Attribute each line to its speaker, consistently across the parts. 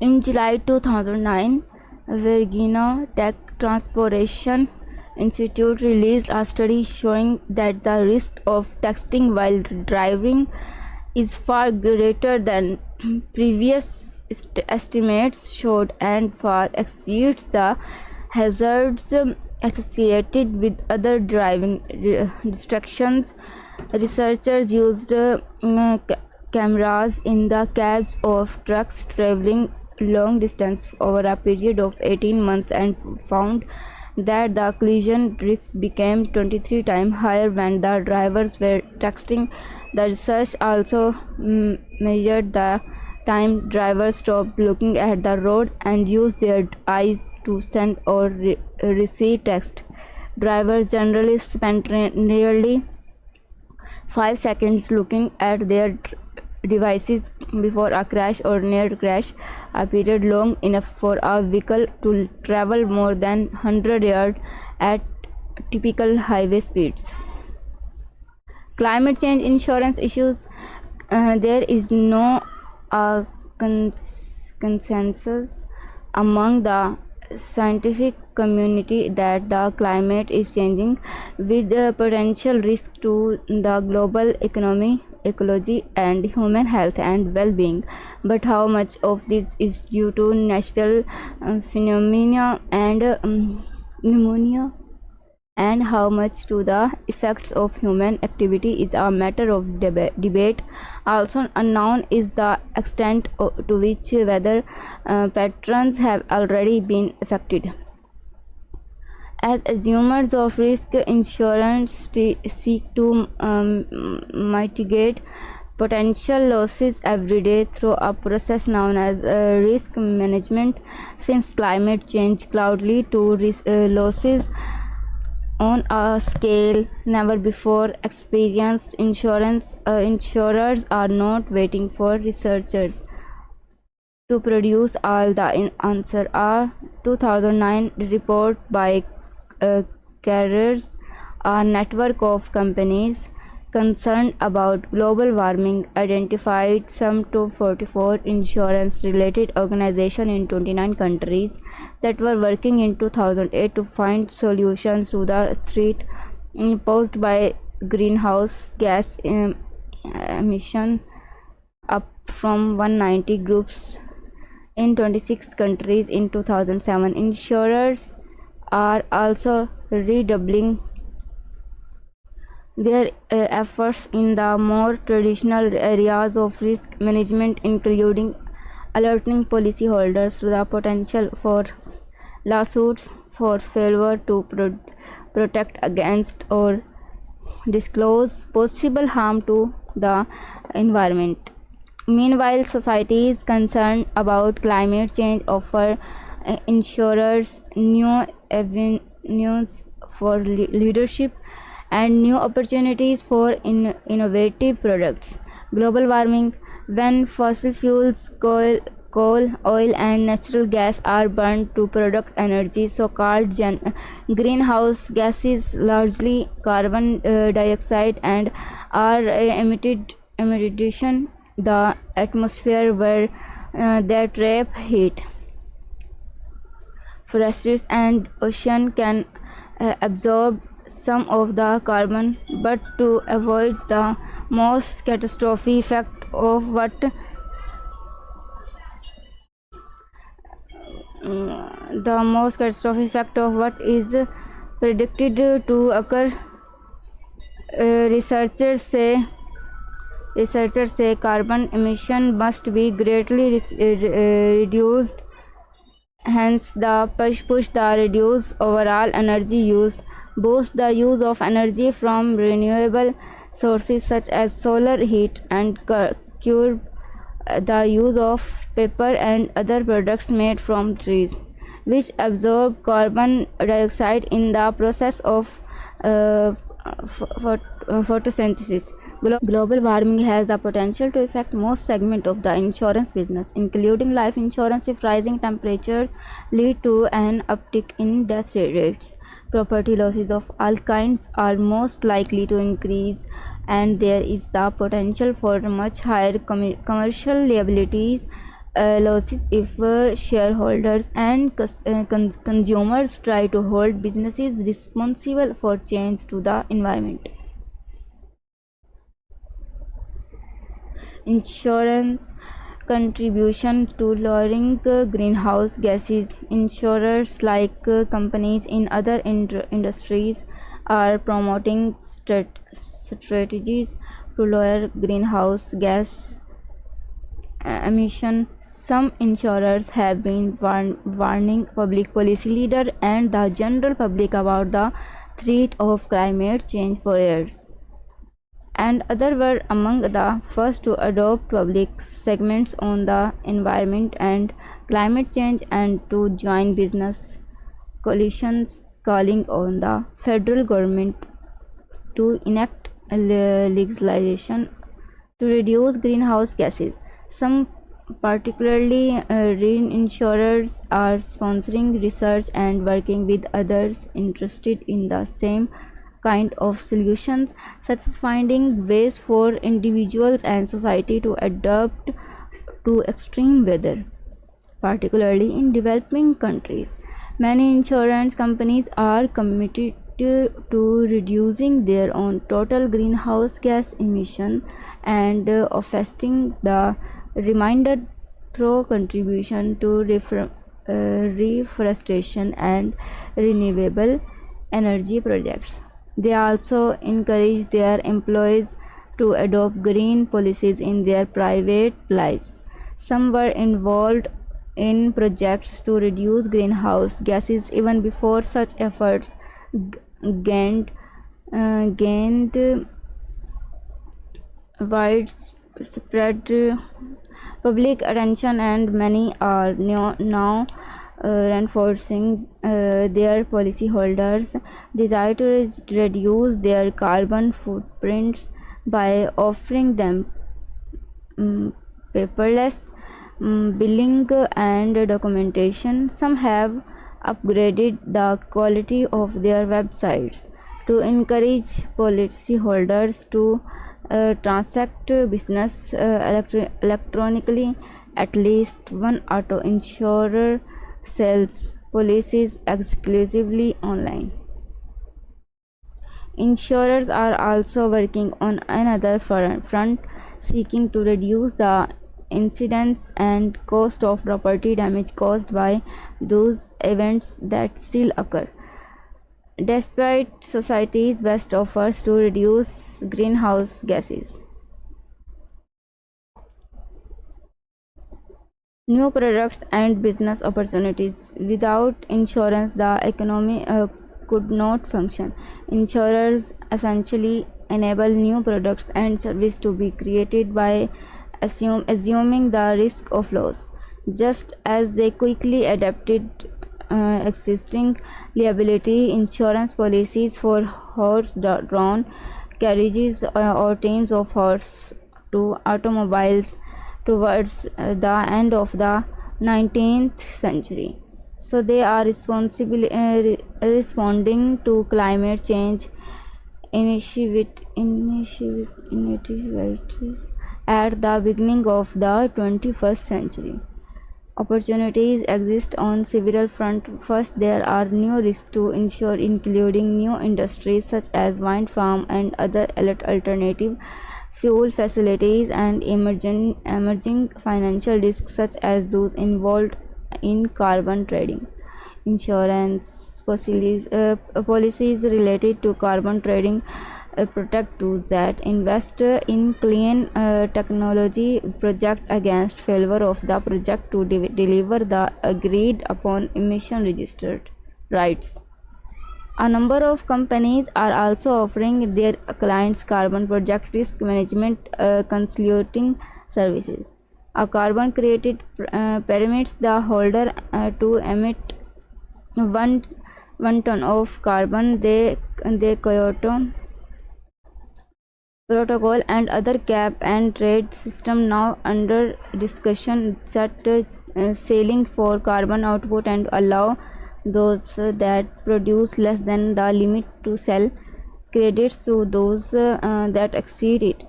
Speaker 1: In July 2009, Virginia Tech Transportation Institute released a study showing that the risk of texting while driving is far greater than previous estimates showed and far exceeds the hazards associated with other driving distractions. Researchers used cameras in the cabs of trucks traveling long distance over a period of 18 months and found that the collision risks became 23 times higher when the drivers were texting. The research also measured the time drivers stopped looking at the road and used their eyes to send or receive text. Drivers generally spent nearly 5 seconds looking at their devices before a crash or near crash, a period long enough for a vehicle to travel more than 100 yards at typical highway speeds. Climate change insurance issues. There is no consensus among the scientific community that the climate is changing with potential risk to the global economy, ecology and human health and well-being, but how much of this is due to natural phenomena and pneumonia and how much to the effects of human activity is a matter of debate. Also unknown is the extent to which weather patterns have already been affected. As assumers of risk, insurance seek to mitigate potential losses every day through a process known as risk management. Since climate change cloudly to losses on a scale never before experienced, insurers are not waiting for researchers to produce all the answer. A 2009 report by Carriers, a network of companies concerned about global warming, identified some 244 insurance-related organizations in 29 countries that were working in 2008 to find solutions to the threat posed by greenhouse gas emission, up from 190 groups in 26 countries in 2007. Insurers are also redoubling their efforts in the more traditional areas of risk management, including alerting policyholders to the potential for lawsuits for failure to protect against or disclose possible harm to the environment. Meanwhile, societies concerned about climate change offer insurers new avenues for leadership and new opportunities for innovative products. Global warming. When fossil fuels, coal, oil and natural gas are burned to produce energy, so-called greenhouse gases, largely carbon dioxide, and are emitted the atmosphere where they trap heat. Forests and ocean can absorb some of the carbon, but to avoid the most catastrophic effect of what is predicted to occur, researchers say carbon emission must be greatly reduced. Hence, the push the reduce overall energy use, boost the use of energy from renewable sources such as solar heat, and curb the use of paper and other products made from trees, which absorb carbon dioxide in the process of photosynthesis. Global warming has the potential to affect most segments of the insurance business, including life insurance, if rising temperatures lead to an uptick in death rates. Property losses of all kinds are most likely to increase, and there is the potential for much higher commercial liabilities losses if shareholders and consumers try to hold businesses responsible for change to the environment. Insurance contribution to lowering greenhouse gases. Insurers, like companies in other industries, are promoting strategies to lower greenhouse gas emission. Some insurers have been warning public policy leaders and the general public about the threat of climate change for years, and others were among the first to adopt public segments on the environment and climate change and to join business coalitions calling on the federal government to enact legislation to reduce greenhouse gases. Some, particularly reinsurers, are sponsoring research and working with others interested in the same kind of solutions, such as finding ways for individuals and society to adapt to extreme weather, particularly in developing countries. Many insurance companies are committed to reducing their own total greenhouse gas emission and offsetting the remainder through contribution to reforestation and renewable energy projects. They also encourage their employees to adopt green policies in their private lives. Some were involved in projects to reduce greenhouse gases even before such efforts gained widespread public attention, and many are now reinforcing their policyholders' desire to reduce their carbon footprints by offering them paperless billing and documentation. Some have upgraded the quality of their websites to encourage policyholders to transact business electronically. At least one auto insurer sells policies exclusively online. Insurers are also working on another front, seeking to reduce the incidence and cost of property damage caused by those events that still occur. Despite society's best efforts to reduce greenhouse gases, new products and business opportunities. Without insurance, the economy could not function. Insurers essentially enable new products and services to be created by assuming the risk of loss, just as they quickly adapted existing liability insurance policies for horse-drawn carriages or teams of horse to automobiles towards the end of the 19th century. So they are responding to climate change initiatives at the beginning of the 21st century. Opportunities exist on several fronts. First, there are new risks to insure, including new industries such as wind farm and other alternative fuel facilities, and emerging financial risks such as those involved in carbon trading. Insurance policies related to carbon trading protect those that invest in clean technology project against failure of the project to deliver the agreed upon emission registered rights. A number of companies are also offering their clients carbon project risk management consulting services. A carbon credit permits the holder to emit one ton of carbon. The Kyoto Protocol and other cap and trade system now under discussion set ceiling for carbon output and allow those that produce less than the limit to sell credits to those that exceed it.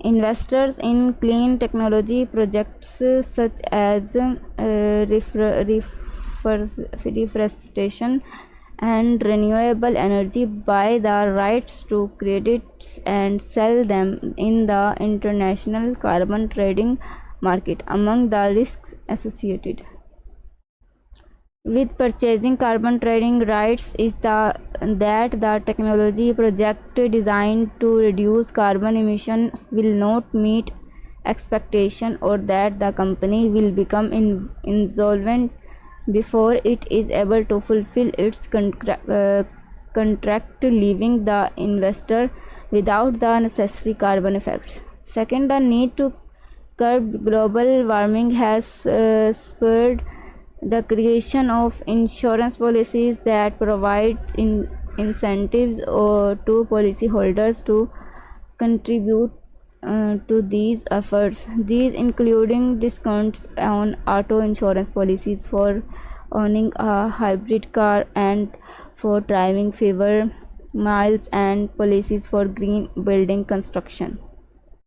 Speaker 1: Investors in clean technology projects such as reforestation and renewable energy buy the rights to credits and sell them in the international carbon trading market. Among the risks associated with purchasing carbon trading rights is that the technology project designed to reduce carbon emission will not meet expectation, or that the company will become insolvent before it is able to fulfill its contract, leaving the investor without the necessary carbon effects. Second, the need to curb global warming has spurred the creation of insurance policies that provide incentives to policyholders to contribute to these efforts. These including discounts on auto insurance policies for owning a hybrid car and for driving fewer miles, and policies for green building construction.